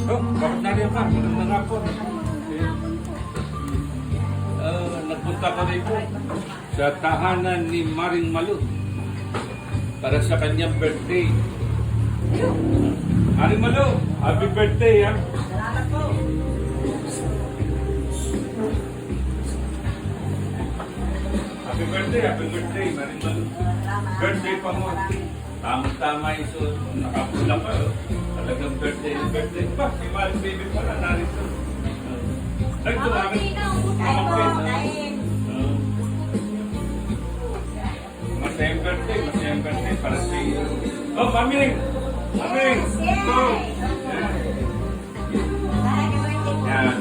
Oh, bakit nariyan ka? Magandang hapon. Nagpunta ka rito sa tahanan ni Maring Malu para sa kanyang birthday. Maring Malu, happy birthday, ha? Salamat po. Happy birthday, Maring Malu. Birthday pa mo. Tama yung suot. Nakapula pa, oh. Talagang birthday. Pa, si Maring Baby pala narito. Ay, tumamit. Masayang birthday para sa iyo. Oh, Paming! Go! Yan.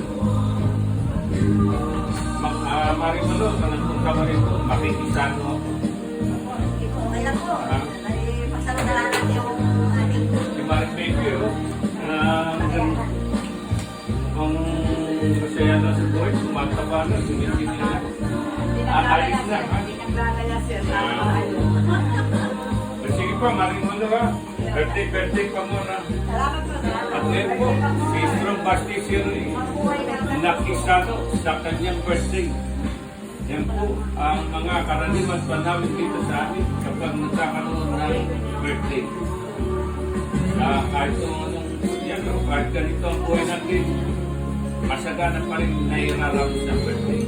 Maring Malu, sa nagpunta mo rito, makikisano ako. Alam po. Pagsalasalan natin yung ating Si Maring Baby, oh. Kung masaya na si Boy, sumataba na, sumitin na. Aalis na, ha? naglalaya sir. Sige pa, Maring Malu, ha? Birthday pa muna. Salamat po. At ngayon po, si Strong Basti Siri, nakisano sa kanyang birthday. Yan po ang mga karaniwan pa namin dito sa amin kapag nagkakaroon ng birthday. Kahit yan, kahit ganito ang buhay natin, masagana pa rin nahiraraos ng birthday.